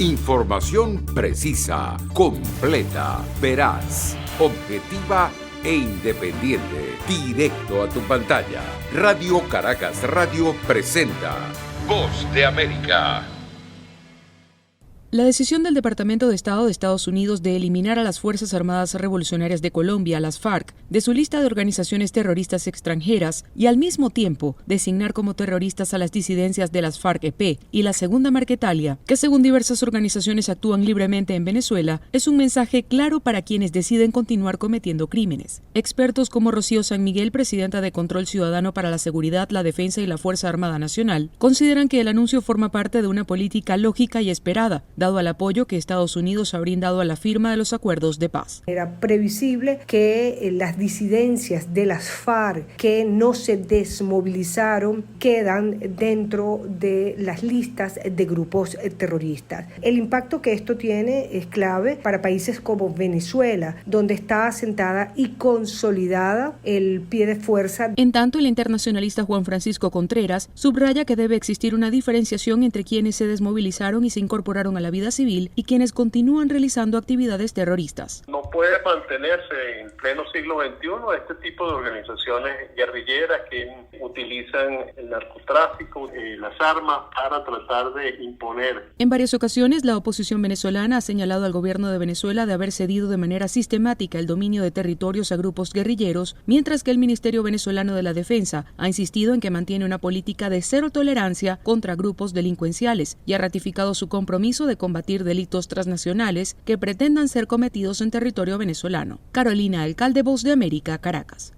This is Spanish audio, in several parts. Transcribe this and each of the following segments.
Información precisa, completa, veraz, objetiva e independiente. Directo a tu pantalla. Radio Caracas Radio presenta Voz de América. La decisión del Departamento de Estado de Estados Unidos de eliminar a las Fuerzas Armadas Revolucionarias de Colombia, las FARC, de su lista de organizaciones terroristas extranjeras y al mismo tiempo designar como terroristas a las disidencias de las FARC-EP y la Segunda Marquetalia, que según diversas organizaciones actúan libremente en Venezuela, es un mensaje claro para quienes deciden continuar cometiendo crímenes. Expertos como Rocío San Miguel, presidenta de Control Ciudadano para la Seguridad, la Defensa y la Fuerza Armada Nacional, consideran que el anuncio forma parte de una política lógica y esperada, dado al apoyo que Estados Unidos ha brindado a la firma de los acuerdos de paz. Era previsible que las disidencias de las FARC que no se desmovilizaron quedan dentro de las listas de grupos terroristas. El impacto que esto tiene es clave para países como Venezuela, donde está asentada y consolidada el pie de fuerza. En tanto, el internacionalista Juan Francisco Contreras subraya que debe existir una diferenciación entre quienes se desmovilizaron y se incorporaron a la vida civil y quienes continúan realizando actividades terroristas. No puede mantenerse en pleno siglo XXI este tipo de organizaciones guerrilleras que utilizan el narcotráfico, las armas para tratar de imponer. En varias ocasiones, la oposición venezolana ha señalado al gobierno de Venezuela de haber cedido de manera sistemática el dominio de territorios a grupos guerrilleros, mientras que el Ministerio Venezolano de la Defensa ha insistido en que mantiene una política de cero tolerancia contra grupos delincuenciales y ha ratificado su compromiso de combatir delitos transnacionales que pretendan ser cometidos en territorio venezolano. Carolina Alcalde, Voz de América, Caracas.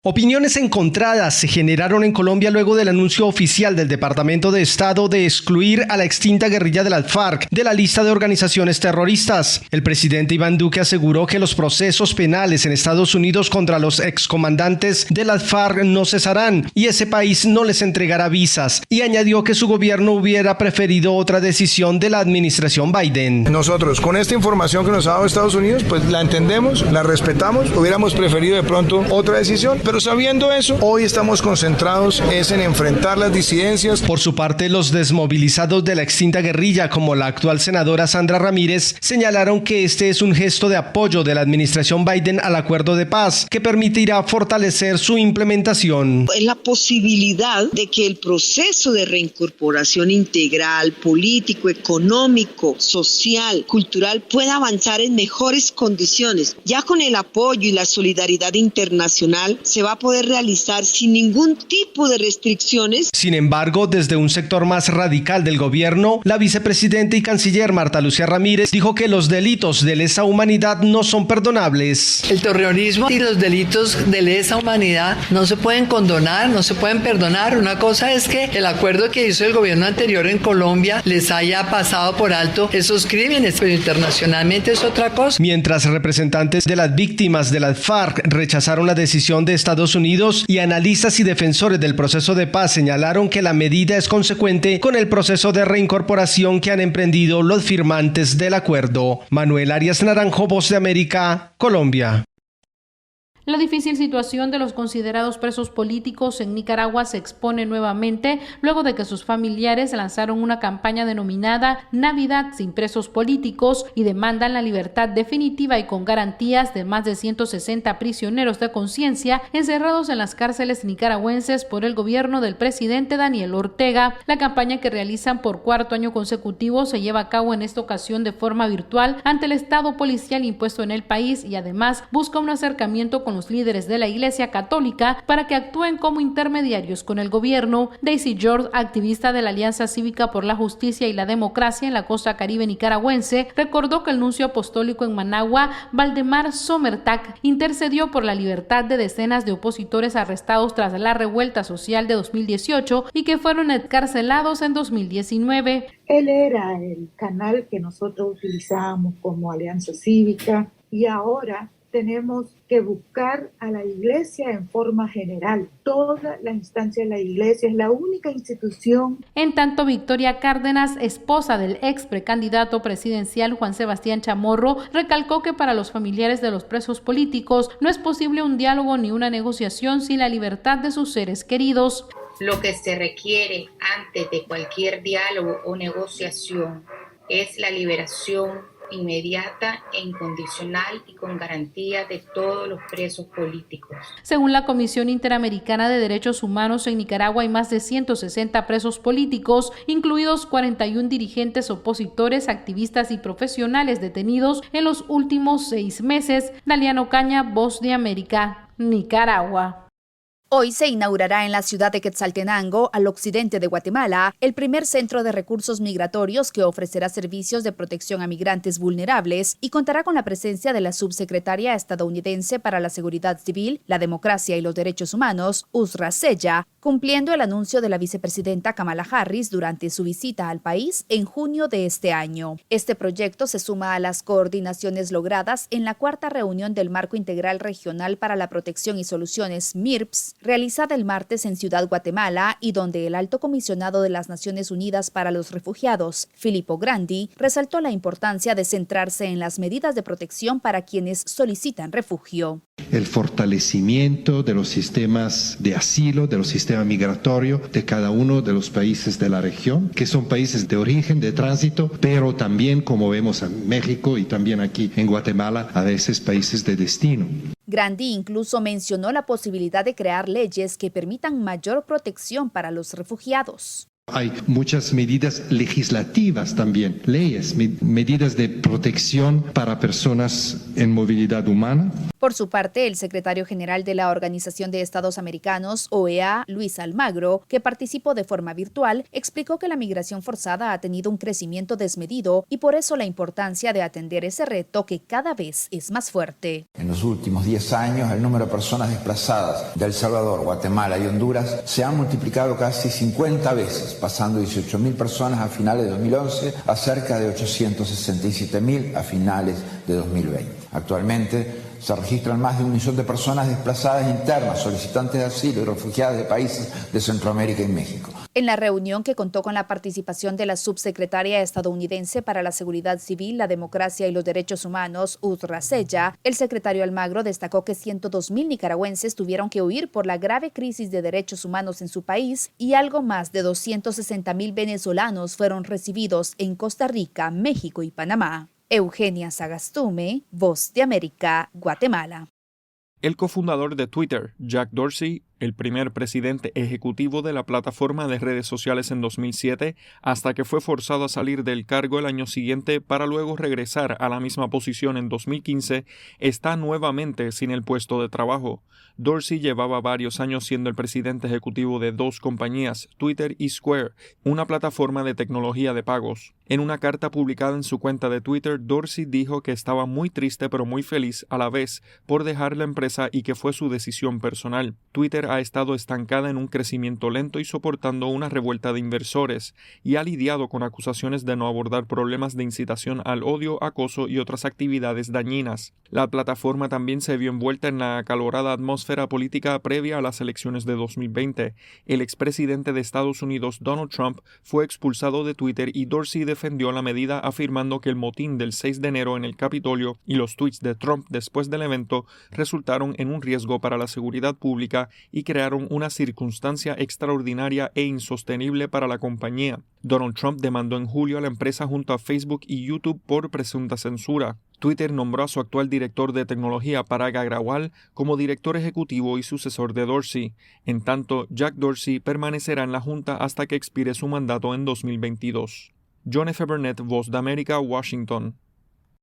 Opiniones encontradas se generaron en Colombia luego del anuncio oficial del Departamento de Estado de excluir a la extinta guerrilla de las FARC de la lista de organizaciones terroristas. El presidente Iván Duque aseguró que los procesos penales en Estados Unidos contra los excomandantes de las FARC no cesarán y ese país no les entregará visas, y añadió que su gobierno hubiera preferido otra decisión de la administración Biden. Nosotros, con esta información que nos ha dado Estados Unidos, pues la entendemos, la respetamos, hubiéramos preferido de pronto otra decisión. Pero sabiendo eso, hoy estamos concentrados en enfrentar las disidencias. Por su parte, los desmovilizados de la extinta guerrilla, como la actual senadora Sandra Ramírez, señalaron que este es un gesto de apoyo de la administración Biden al acuerdo de paz, que permitirá fortalecer su implementación. Es la posibilidad de que el proceso de reincorporación integral, político, económico, social, cultural, pueda avanzar en mejores condiciones. Ya con el apoyo y la solidaridad internacional se va a poder realizar sin ningún tipo de restricciones. Sin embargo, desde un sector más radical del gobierno, la vicepresidenta y canciller Marta Lucía Ramírez dijo que los delitos de lesa humanidad no son perdonables. El terrorismo y los delitos de lesa humanidad no se pueden condonar, no se pueden perdonar. Una cosa es que el acuerdo que hizo el gobierno anterior en Colombia les haya pasado por alto esos crímenes, pero internacionalmente es otra cosa. Mientras representantes de las víctimas de las FARC rechazaron la decisión de Estados Unidos y analistas y defensores del proceso de paz señalaron que la medida es consecuente con el proceso de reincorporación que han emprendido los firmantes del acuerdo. Manuel Arias Naranjo, Voz de América, Colombia. La difícil situación de los considerados presos políticos en Nicaragua se expone nuevamente luego de que sus familiares lanzaron una campaña denominada Navidad sin presos políticos y demandan la libertad definitiva y con garantías de más de 160 prisioneros de conciencia encerrados en las cárceles nicaragüenses por el gobierno del presidente Daniel Ortega. La campaña, que realizan por cuarto año consecutivo, se lleva a cabo en esta ocasión de forma virtual ante el estado policial impuesto en el país y además busca un acercamiento con los líderes de la Iglesia Católica para que actúen como intermediarios con el gobierno. Daisy George, activista de la Alianza Cívica por la Justicia y la Democracia en la costa caribe nicaragüense, recordó que el nuncio apostólico en Managua, Valdemar Somertac, intercedió por la libertad de decenas de opositores arrestados tras la revuelta social de 2018 y que fueron encarcelados en 2019. Él era el canal que nosotros utilizábamos como Alianza Cívica y ahora tenemos que buscar a la Iglesia en forma general. Toda la instancia de la Iglesia es la única institución. En tanto, Victoria Cárdenas, esposa del ex precandidato presidencial Juan Sebastián Chamorro, recalcó que para los familiares de los presos políticos no es posible un diálogo ni una negociación sin la libertad de sus seres queridos. Lo que se requiere antes de cualquier diálogo o negociación es la liberación inmediata e incondicional y con garantía de todos los presos políticos. Según la Comisión Interamericana de Derechos Humanos, en Nicaragua hay más de 160 presos políticos, incluidos 41 dirigentes opositores, activistas y profesionales detenidos en los últimos 6 meses. Daliano Caña, Voz de América, Nicaragua. Hoy se inaugurará en la ciudad de Quetzaltenango, al occidente de Guatemala, el primer centro de recursos migratorios que ofrecerá servicios de protección a migrantes vulnerables y contará con la presencia de la subsecretaria estadounidense para la Seguridad Civil, la Democracia y los Derechos Humanos, Uzra Zeya, cumpliendo el anuncio de la vicepresidenta Kamala Harris durante su visita al país en junio de este año. Este proyecto se suma a las coordinaciones logradas en la 4ª reunión del Marco Integral Regional para la Protección y Soluciones, MIRPS, realizada el martes en Ciudad Guatemala y donde el Alto Comisionado de las Naciones Unidas para los Refugiados, Filippo Grandi, resaltó la importancia de centrarse en las medidas de protección para quienes solicitan refugio. El fortalecimiento de los sistemas de asilo, de los sistemas migratorios de cada uno de los países de la región, que son países de origen, de tránsito, pero también, como vemos en México y también aquí en Guatemala, a veces países de destino. Grandi incluso mencionó la posibilidad de crear leyes que permitan mayor protección para los refugiados. Hay muchas medidas legislativas también, leyes, medidas de protección para personas en movilidad humana. Por su parte, el secretario general de la Organización de Estados Americanos, OEA, Luis Almagro, que participó de forma virtual, explicó que la migración forzada ha tenido un crecimiento desmedido y por eso la importancia de atender ese reto que cada vez es más fuerte. En los últimos 10 años, el número de personas desplazadas de El Salvador, Guatemala y Honduras se ha multiplicado casi 50 veces, pasando de 18.000 personas a finales de 2011 a cerca de 867.000 a finales de 2020. Actualmente se registran más de 1 millón de personas desplazadas internas, solicitantes de asilo y refugiadas de países de Centroamérica y México. En la reunión, que contó con la participación de la subsecretaria estadounidense para la Seguridad Civil, la Democracia y los Derechos Humanos, Uzra Zeya, el secretario Almagro destacó que 102.000 nicaragüenses tuvieron que huir por la grave crisis de derechos humanos en su país y algo más de 260.000 venezolanos fueron recibidos en Costa Rica, México y Panamá. Eugenia Sagastume, Voz de América, Guatemala. El cofundador de Twitter, Jack Dorsey, el primer presidente ejecutivo de la plataforma de redes sociales en 2007, hasta que fue forzado a salir del cargo el año siguiente para luego regresar a la misma posición en 2015, está nuevamente sin el puesto de trabajo. Dorsey llevaba varios años siendo el presidente ejecutivo de 2 compañías, Twitter y Square, una plataforma de tecnología de pagos. En una carta publicada en su cuenta de Twitter, Dorsey dijo que estaba muy triste pero muy feliz a la vez por dejar la empresa y que fue su decisión personal. Twitter ha estado estancada en un crecimiento lento y soportando una revuelta de inversores, y ha lidiado con acusaciones de no abordar problemas de incitación al odio, acoso y otras actividades dañinas. La plataforma también se vio envuelta en la acalorada atmósfera política previa a las elecciones de 2020. El expresidente de Estados Unidos, Donald Trump, fue expulsado de Twitter y Dorsey defendió la medida afirmando que el motín del 6 de enero en el Capitolio y los tweets de Trump después del evento resultaron en un riesgo para la seguridad pública y crearon una circunstancia extraordinaria e insostenible para la compañía. Donald Trump demandó en julio a la empresa junto a Facebook y YouTube por presunta censura. Twitter nombró a su actual director de tecnología, Parag Agrawal, como director ejecutivo y sucesor de Dorsey. En tanto, Jack Dorsey permanecerá en la junta hasta que expire su mandato en 2022. John F. Burnett, Voz de América, Washington.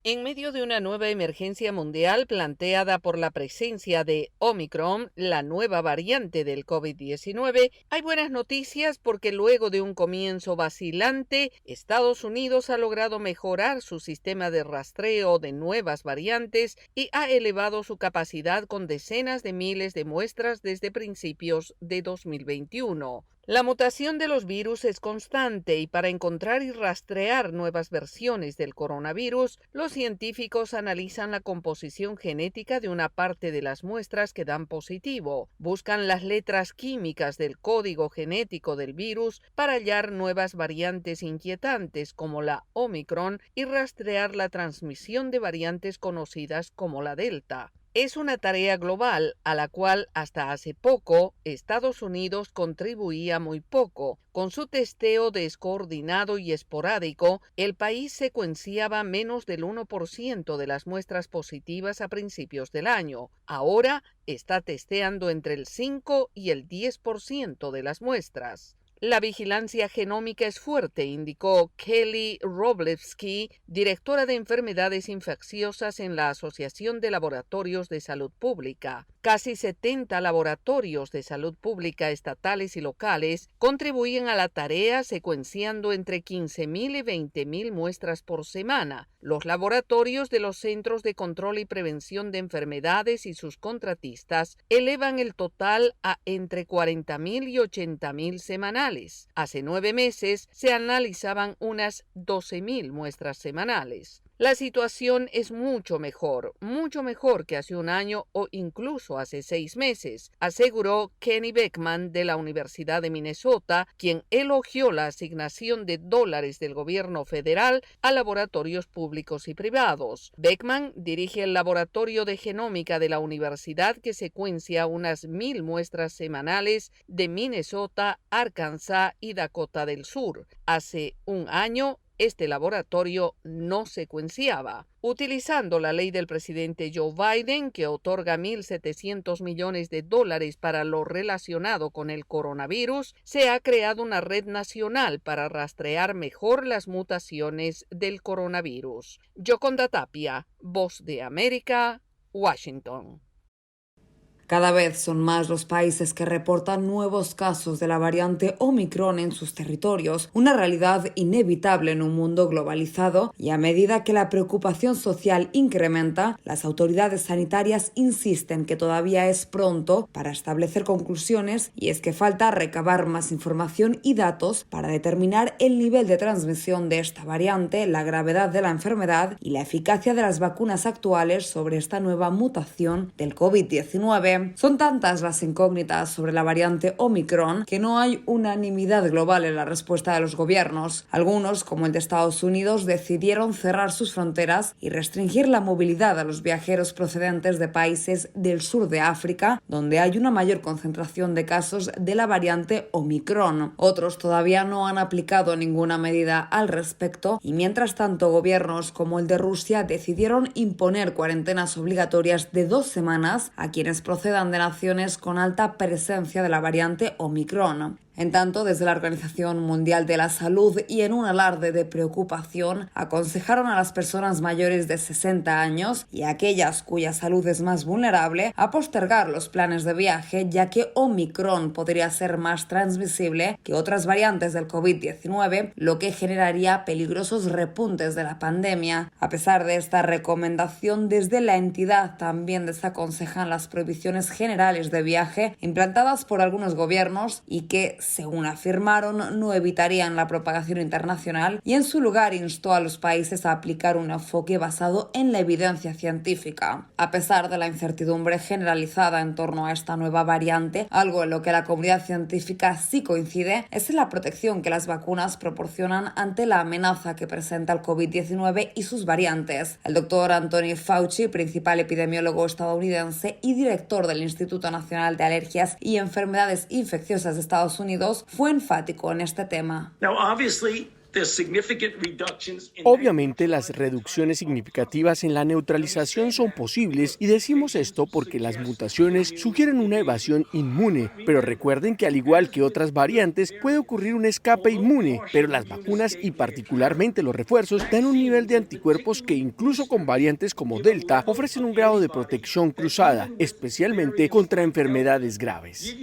En medio de una nueva emergencia mundial planteada por la presencia de Omicron, la nueva variante del COVID-19, hay buenas noticias porque luego de un comienzo vacilante, Estados Unidos ha logrado mejorar su sistema de rastreo de nuevas variantes y ha elevado su capacidad con decenas de miles de muestras desde principios de 2021. La mutación de los virus es constante y para encontrar y rastrear nuevas versiones del coronavirus, los científicos analizan la composición genética de una parte de las muestras que dan positivo, buscan las letras químicas del código genético del virus para hallar nuevas variantes inquietantes como la Omicron y rastrear la transmisión de variantes conocidas como la Delta. es una tarea global a la cual hasta hace poco Estados Unidos contribuía muy poco. Con su testeo descoordinado y esporádico, el país secuenciaba menos del 1% de las muestras positivas a principios del año. Ahora está testeando entre el 5 y el 10% de las muestras. La vigilancia genómica es fuerte, indicó Kelly Wroblewski, directora de enfermedades infecciosas en la Asociación de Laboratorios de Salud Pública. Casi 70 laboratorios de salud pública estatales y locales contribuyen a la tarea secuenciando entre 15.000 y 20.000 muestras por semana. Los laboratorios de los Centros de Control y Prevención de Enfermedades y sus contratistas elevan el total a entre 40.000 y 80.000 semanales. Hace 9 meses se analizaban unas 12.000 muestras semanales. La situación es mucho mejor que hace un año o incluso hace 6 meses, aseguró Kenny Beckman de la Universidad de Minnesota, quien elogió la asignación de dólares del gobierno federal a laboratorios públicos y privados. Beckman dirige el laboratorio de genómica de la universidad que secuencia unas 1.000 muestras semanales de Minnesota, Arkansas y Dakota del Sur. Hace un año, este laboratorio no secuenciaba. Utilizando la ley del presidente Joe Biden, que otorga $1.700 millones para lo relacionado con el coronavirus, se ha creado una red nacional para rastrear mejor las mutaciones del coronavirus. Yoconda Tapia, Voz de América, Washington. Cada vez son más los países que reportan nuevos casos de la variante Omicron en sus territorios, una realidad inevitable en un mundo globalizado, y a medida que la preocupación social incrementa, las autoridades sanitarias insisten que todavía es pronto para establecer conclusiones, y es que falta recabar más información y datos para determinar el nivel de transmisión de esta variante, la gravedad de la enfermedad y la eficacia de las vacunas actuales sobre esta nueva mutación del COVID-19. Son tantas las incógnitas sobre la variante Omicron que no hay unanimidad global en la respuesta de los gobiernos. Algunos, como el de Estados Unidos, decidieron cerrar sus fronteras y restringir la movilidad a los viajeros procedentes de países del sur de África, donde hay una mayor concentración de casos de la variante Omicron. Otros todavía no han aplicado ninguna medida al respecto y, mientras tanto, gobiernos como el de Rusia decidieron imponer cuarentenas obligatorias de 2 semanas a quienes procedan de naciones con alta presencia de la variante Omicron. En tanto, desde la Organización Mundial de la Salud y en un alarde de preocupación, aconsejaron a las personas mayores de 60 años y a aquellas cuya salud es más vulnerable a postergar los planes de viaje, ya que Omicron podría ser más transmisible que otras variantes del COVID-19, lo que generaría peligrosos repuntes de la pandemia. A pesar de esta recomendación, desde la entidad también desaconsejan las prohibiciones generales de viaje implantadas por algunos gobiernos y que, según afirmaron, no evitarían la propagación internacional, y en su lugar instó a los países a aplicar un enfoque basado en la evidencia científica. A pesar de la incertidumbre generalizada en torno a esta nueva variante, algo en lo que la comunidad científica sí coincide es en la protección que las vacunas proporcionan ante la amenaza que presenta el COVID-19 y sus variantes. El doctor Anthony Fauci, principal epidemiólogo estadounidense y director del Instituto Nacional de Alergias y Enfermedades Infecciosas de Estados Unidos, fue enfático en este tema. Obviamente, las reducciones significativas en la neutralización son posibles, y decimos esto porque las mutaciones sugieren una evasión inmune, pero recuerden que, al igual que otras variantes, puede ocurrir un escape inmune, pero las vacunas y particularmente los refuerzos dan un nivel de anticuerpos que, incluso con variantes como Delta, ofrecen un grado de protección cruzada, especialmente contra enfermedades graves.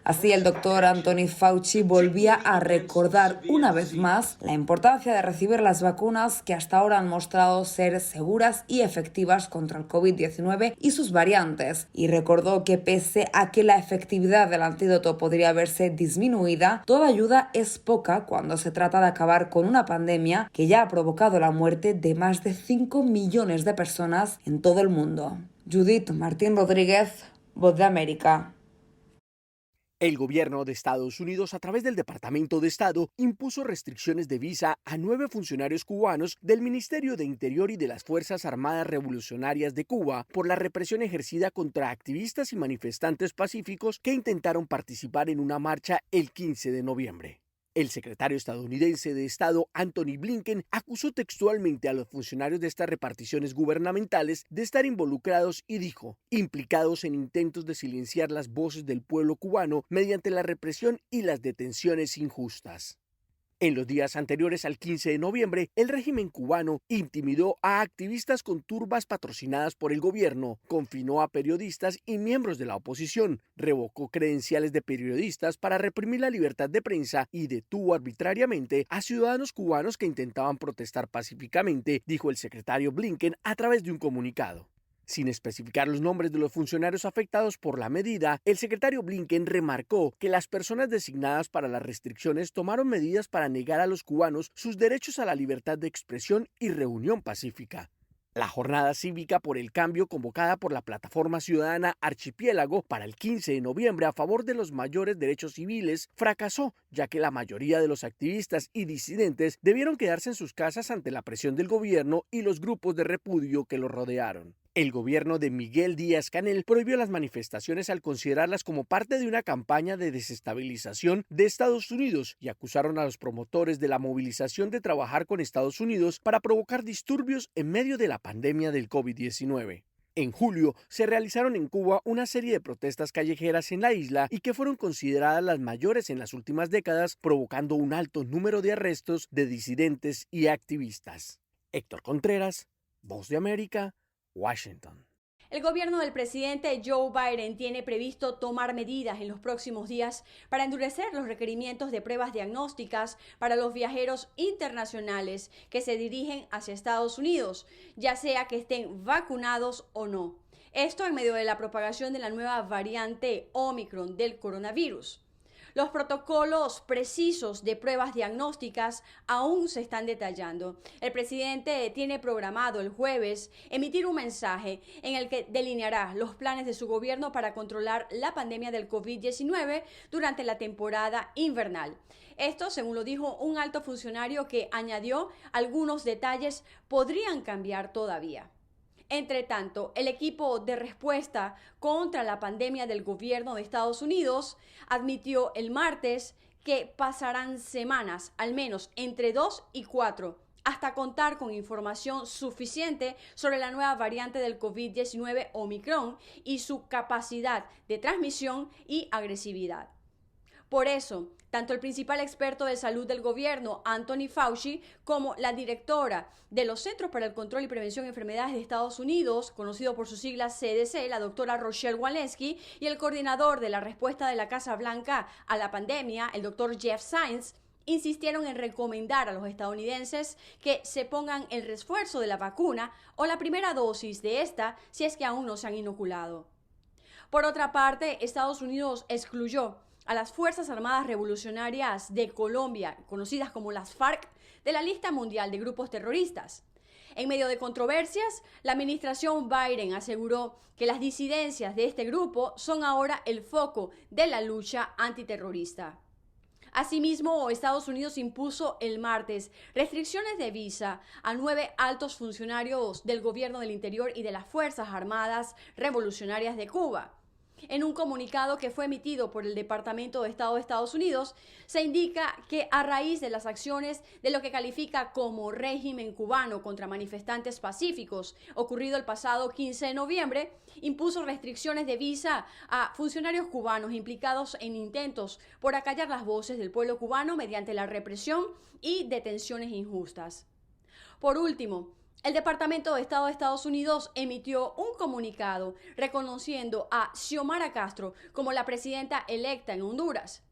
Así, el doctor Anthony Fauci volvía a recordar una vez más la importancia de recibir las vacunas que hasta ahora han mostrado ser seguras y efectivas contra el COVID-19 y sus variantes, y recordó que pese a que la efectividad del antídoto podría verse disminuida, toda ayuda es poca cuando se trata de acabar con una pandemia que ya ha provocado la muerte de más de 5 millones de personas en todo el mundo. Judith Martín Rodríguez, Voz de América. El gobierno de Estados Unidos, a través del Departamento de Estado, impuso restricciones de visa a 9 funcionarios cubanos del Ministerio de Interior y de las Fuerzas Armadas Revolucionarias de Cuba por la represión ejercida contra activistas y manifestantes pacíficos que intentaron participar en una marcha el 15 de noviembre. El secretario estadounidense de Estado, Antony Blinken, acusó textualmente a los funcionarios de estas reparticiones gubernamentales de estar involucrados y dijo, implicados en intentos de silenciar las voces del pueblo cubano mediante la represión y las detenciones injustas. En los días anteriores al 15 de noviembre, el régimen cubano intimidó a activistas con turbas patrocinadas por el gobierno, confinó a periodistas y miembros de la oposición, revocó credenciales de periodistas para reprimir la libertad de prensa y detuvo arbitrariamente a ciudadanos cubanos que intentaban protestar pacíficamente, dijo el secretario Blinken a través de un comunicado. Sin especificar los nombres de los funcionarios afectados por la medida, el secretario Blinken remarcó que las personas designadas para las restricciones tomaron medidas para negar a los cubanos sus derechos a la libertad de expresión y reunión pacífica. La jornada cívica por el cambio convocada por la plataforma ciudadana Archipiélago para el 15 de noviembre a favor de los mayores derechos civiles fracasó, ya que la mayoría de los activistas y disidentes debieron quedarse en sus casas ante la presión del gobierno y los grupos de repudio que los rodearon. El gobierno de Miguel Díaz-Canel prohibió las manifestaciones al considerarlas como parte de una campaña de desestabilización de Estados Unidos y acusaron a los promotores de la movilización de trabajar con Estados Unidos para provocar disturbios en medio de la pandemia del COVID-19. En julio se realizaron en Cuba una serie de protestas callejeras en la isla y que fueron consideradas las mayores en las últimas décadas, provocando un alto número de arrestos de disidentes y activistas. Héctor Contreras, Voz de América, Washington. El gobierno del presidente Joe Biden tiene previsto tomar medidas en los próximos días para endurecer los requerimientos de pruebas diagnósticas para los viajeros internacionales que se dirigen hacia Estados Unidos, ya sea que estén vacunados o no. Esto en medio de la propagación de la nueva variante Omicron del coronavirus. Los protocolos precisos de pruebas diagnósticas aún se están detallando. El presidente tiene programado el jueves emitir un mensaje en el que delineará los planes de su gobierno para controlar la pandemia del COVID-19 durante la temporada invernal. Esto, según lo dijo un alto funcionario que añadió, algunos detalles podrían cambiar todavía. Entre tanto, el equipo de respuesta contra la pandemia del gobierno de Estados Unidos admitió el martes que pasarán semanas, al menos entre 2 y 4, hasta contar con información suficiente sobre la nueva variante del COVID-19 Omicron y su capacidad de transmisión y agresividad. Por eso, tanto el principal experto de salud del gobierno, Anthony Fauci, como la directora de los Centros para el Control y Prevención de Enfermedades de Estados Unidos, conocido por sus siglas CDC, la doctora Rochelle Walensky, y el coordinador de la respuesta de la Casa Blanca a la pandemia, el doctor Jeff Zients, insistieron en recomendar a los estadounidenses que se pongan el refuerzo de la vacuna o la primera dosis de esta si es que aún no se han inoculado. Por otra parte, Estados Unidos excluyó a las Fuerzas Armadas Revolucionarias de Colombia, conocidas como las FARC, de la lista mundial de grupos terroristas. En medio de controversias, la administración Biden aseguró que las disidencias de este grupo son ahora el foco de la lucha antiterrorista. Asimismo, Estados Unidos impuso el martes restricciones de visa a 9 altos funcionarios del Gobierno del Interior y de las Fuerzas Armadas Revolucionarias de Cuba. En un comunicado que fue emitido por el Departamento de Estado de Estados Unidos, se indica que a raíz de las acciones de lo que califica como régimen cubano contra manifestantes pacíficos, ocurrido el pasado 15 de noviembre, impuso restricciones de visa a funcionarios cubanos implicados en intentos por acallar las voces del pueblo cubano mediante la represión y detenciones injustas. Por último, el Departamento de Estado de Estados Unidos emitió un comunicado reconociendo a Xiomara Castro como la presidenta electa en Honduras.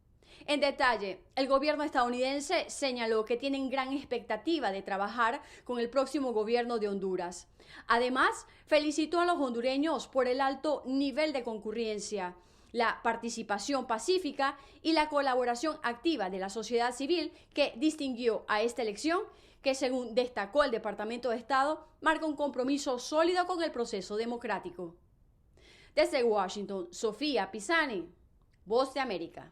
En detalle, el gobierno estadounidense señaló que tienen gran expectativa de trabajar con el próximo gobierno de Honduras. Además, felicitó a los hondureños por el alto nivel de concurrencia, la participación pacífica y la colaboración activa de la sociedad civil que distinguió a esta elección, que según destacó el Departamento de Estado, marca un compromiso sólido con el proceso democrático. Desde Washington, Sofía Pisani, Voz de América.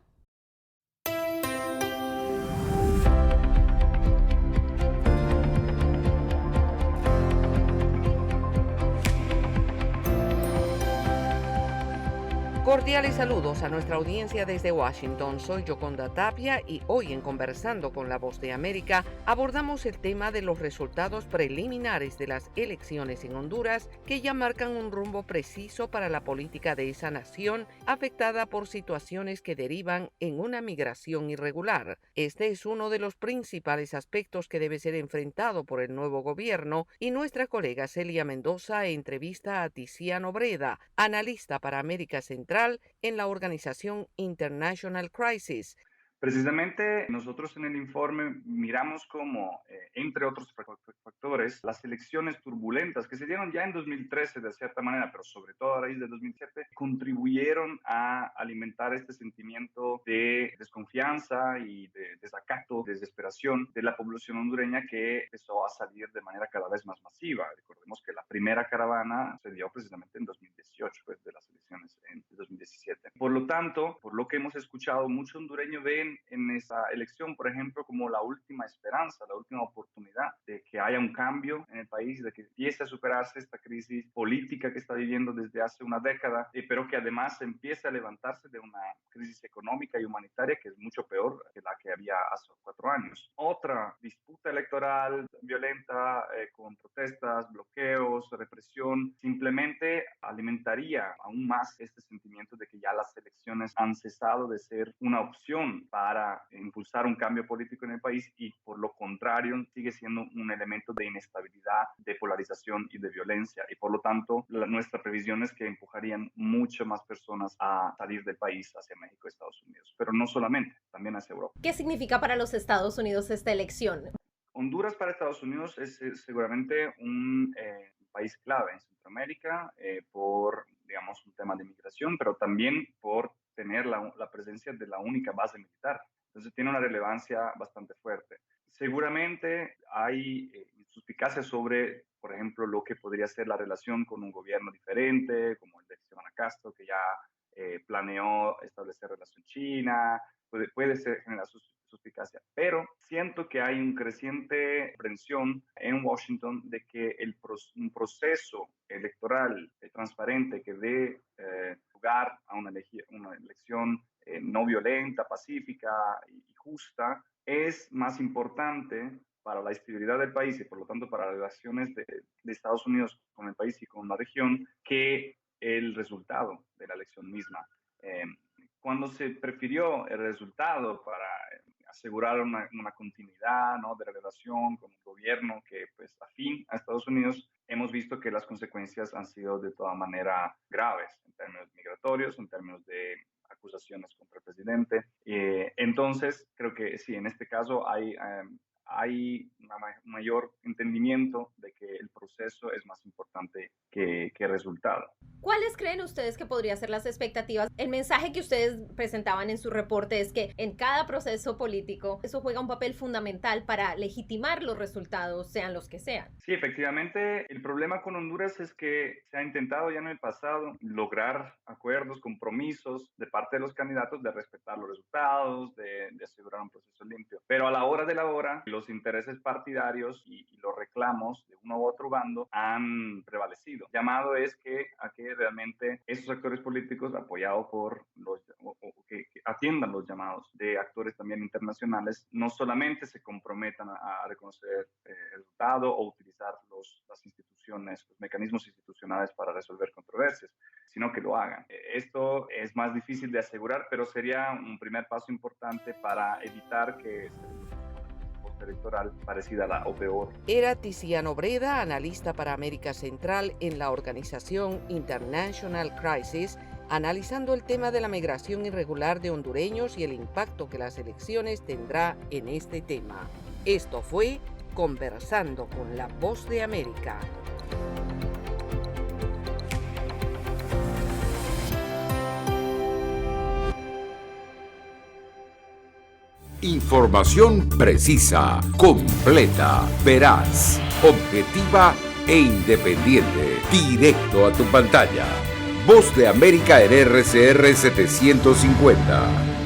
Cordiales saludos a nuestra audiencia desde Washington. Soy Yoconda Tapia y hoy en Conversando con la Voz de América abordamos el tema de los resultados preliminares de las elecciones en Honduras que ya marcan un rumbo preciso para la política de esa nación afectada por situaciones que derivan en una migración irregular. Este es uno de los principales aspectos que debe ser enfrentado por el nuevo gobierno y nuestra colega Celia Mendoza entrevista a Tiziano Breda, analista para América Central en la organización International Crisis. Precisamente nosotros en el informe miramos cómo, entre otros factores, las elecciones turbulentas que se dieron ya en 2013 de cierta manera, pero sobre todo a raíz de 2007, contribuyeron a alimentar este sentimiento de desconfianza y de desacato, de desesperación de la población hondureña que empezó a salir de manera cada vez más masiva. Recordemos que la primera caravana se dio precisamente en 2018, pues, de las elecciones en 2017. Por lo tanto, por lo que hemos escuchado, muchos hondureños ven en esa elección, por ejemplo, como la última esperanza, la última oportunidad de que haya un cambio en el país, de que empiece a superarse esta crisis política que está viviendo desde hace una década, pero que además empiece a levantarse de una crisis económica y humanitaria que es mucho peor que la que había hace 4 años. Otra disputa electoral violenta con protestas, bloqueos, represión, simplemente alimentaría aún más este sentimiento de que ya las elecciones han cesado de ser una opción para impulsar un cambio político en el país y por lo contrario sigue siendo un elemento de inestabilidad, de polarización y de violencia y por lo tanto nuestra previsión es que empujarían mucho más personas a salir del país hacia México y Estados Unidos, pero no solamente, también hacia Europa. ¿Qué significa para los Estados Unidos esta elección? Honduras para Estados Unidos es seguramente un país clave en Centroamérica por, digamos, un tema de migración, pero también por tener la presencia de la única base militar. Entonces tiene una relevancia bastante fuerte. Seguramente hay suspicacias sobre, por ejemplo, lo que podría ser la relación con un gobierno diferente, como el de Xiomara Castro, que ya planeó establecer relación China, puede ser generar suspicacia, pero siento que hay un creciente comprensión en Washington de que un proceso electoral transparente que dé lugar a una elección no violenta, pacífica y justa es más importante para la estabilidad del país y por lo tanto para las relaciones de Estados Unidos con el país y con la región que el resultado de la elección misma. Cuando se prefirió el resultado para asegurar una continuidad, ¿no?, de la relación con un gobierno que pues afín a Estados Unidos, hemos visto que las consecuencias han sido de toda manera graves en términos migratorios, en términos de acusaciones contra el presidente. Entonces, creo que sí, en este caso hay un mayor entendimiento de que el proceso es más importante que el resultado. ¿Cuáles creen ustedes que podrían ser las expectativas? El mensaje que ustedes presentaban en su reporte es que en cada proceso político eso juega un papel fundamental para legitimar los resultados, sean los que sean. Sí, efectivamente, el problema con Honduras es que se ha intentado ya en el pasado lograr acuerdos, compromisos de parte de los candidatos de respetar los resultados, de asegurar un proceso limpio. Pero a la hora de la hora, los intereses partidarios y los reclamos de uno u otro bando han prevalecido. El llamado es que realmente esos actores políticos apoyados por que atiendan los llamados de actores también internacionales, no solamente se comprometan a reconocer el resultado o utilizar las instituciones, los mecanismos institucionales para resolver controversias, sino que lo hagan. Esto es más difícil de asegurar, pero sería un primer paso importante para evitar que electoral parecida a la o peor. Era Tiziano Breda, analista para América Central en la organización International Crisis, analizando el tema de la migración irregular de hondureños y el impacto que las elecciones tendrá en este tema. Esto fue Conversando con la Voz de América. Información precisa, completa, veraz, objetiva e independiente. Directo a tu pantalla. Voz de América en RCR 750.